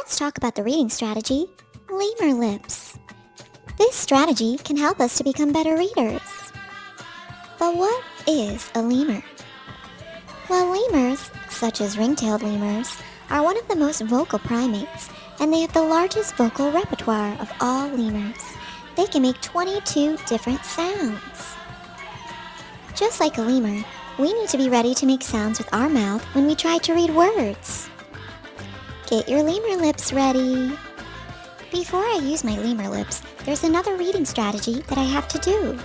Let's talk about the reading strategy, Lemur Lips. This strategy can help us to become better readers. But what is a lemur? Well, lemurs, such as ring-tailed lemurs, are one of the most vocal primates, and they have the largest vocal repertoire of all lemurs. They can make 22 different sounds. Just like a lemur, we need to be ready to make sounds with our mouth when we try to read words. Get your lemur lips ready. Before I use my lemur lips, there's another reading strategy that I have to do.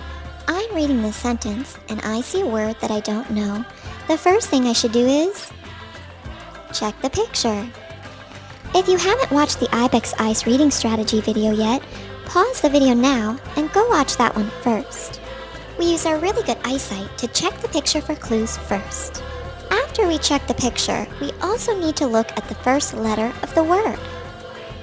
I'm reading this sentence and I see a word that I don't know. The first thing I should do is check the picture. If you haven't watched the Ibex Ice reading strategy video yet, pause the video now and go watch that one first. We use our really good eyesight to check the picture for clues first. After we check the picture, we also need to look at the first letter of the word.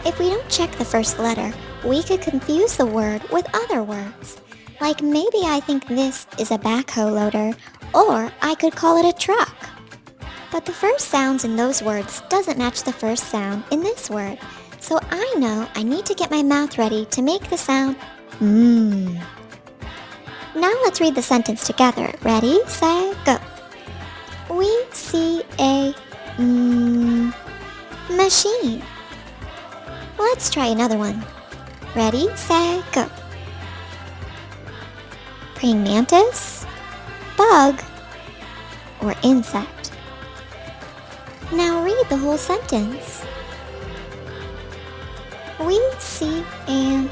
If we don't check the first letter, we could confuse the word with other words. Like maybe I think this is a backhoe loader, or I could call it a truck. But the first sounds in those words doesn't match the first sound in this word, so I know I need to get my mouth ready to make the sound mmm. Now let's read the sentence together. Ready, set, go. We see a machine. Let's try another one. Ready, set, go. Praying mantis, bug, or insect. Now read the whole sentence. We see an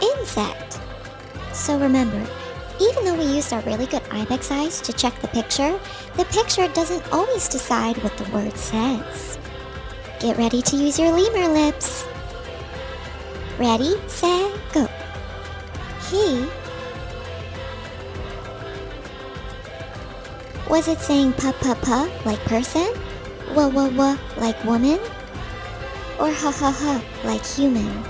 insect. So remember, even though we used our really good Ibex eyes to check the picture doesn't always decide what the word says. Get ready to use your lemur lips. Ready, set, go. He. Was it saying pa like person? Wa like woman? Or ha like human?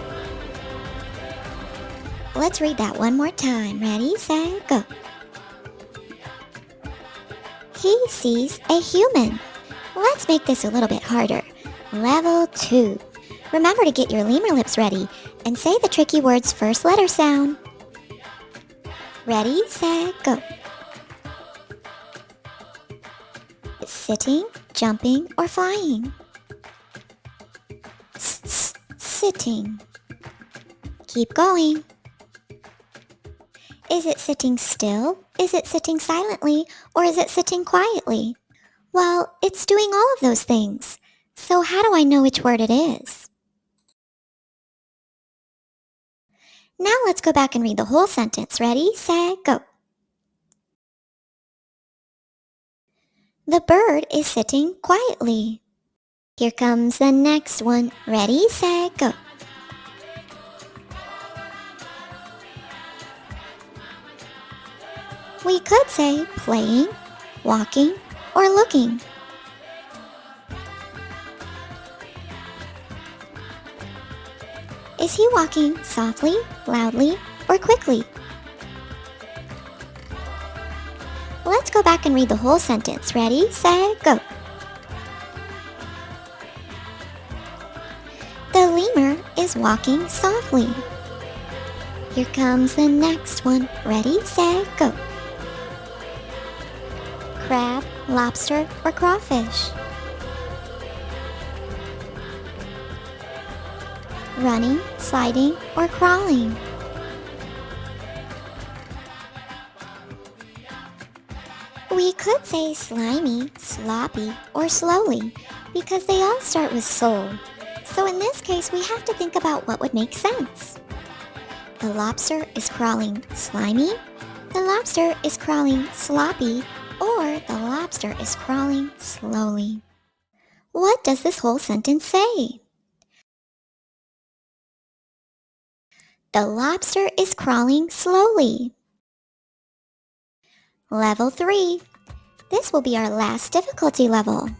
Let's read that one more time. Ready, set, go. He sees a human. Let's make this a little bit harder. Level 2. Remember to get your lemur lips ready and say the tricky word's first letter sound. Ready, set, go. Sitting, jumping, or flying? Sitting. Keep going. Is it sitting still? Is it sitting silently? Or is it sitting quietly? Well, it's doing all of those things. So how do I know which word it is? Now let's go back and read the whole sentence. Ready, set, go. The bird is sitting quietly. Here comes the next one. Ready, set, go. We could say playing, walking, or looking. Is he walking softly, loudly, or quickly? Let's go back and read the whole sentence. Ready, set, go. The lemur is walking softly. Here comes the next one. Ready, set, go. Crab, lobster, or crawfish? Running, sliding, or crawling? We could say slimy, sloppy, or slowly, because they all start with soul. So in this case, we have to think about what would make sense. The lobster is crawling slimy, the lobster is crawling sloppy, or the lobster is crawling slowly. What does this whole sentence say? The lobster is crawling slowly. Level 3. This will be our last difficulty level.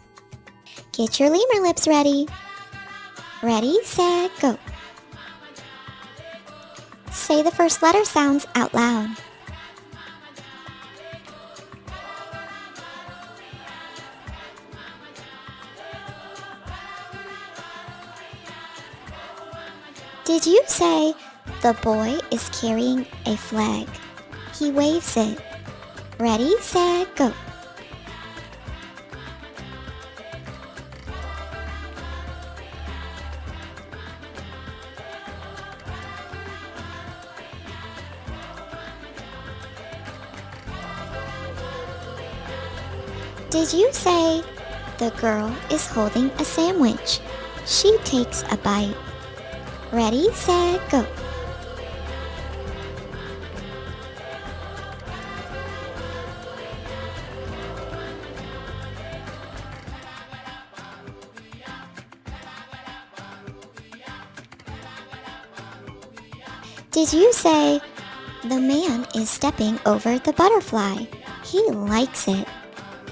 Get your lemur lips ready. Ready, set, go. Say the first letter sounds out loud. Did you say the boy is carrying a flag? He waves it. Ready, set, go. Did you say the girl is holding a sandwich? She takes a bite. Ready, set, go. Did you say the man is stepping over the butterfly? He likes it.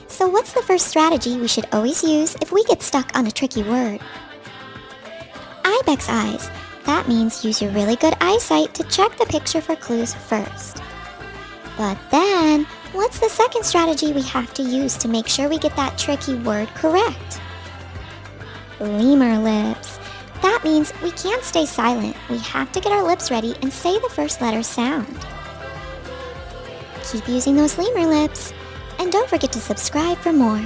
So what's the first strategy we should always use if we get stuck on a tricky word? Ibex eyes. That means use your really good eyesight to check the picture for clues first. But then, what's the second strategy we have to use to make sure we get that tricky word correct? Lemur lips. That means we can't stay silent. We have to get our lips ready and say the first letter sound. Keep using those lemur lips. And don't forget to subscribe for more.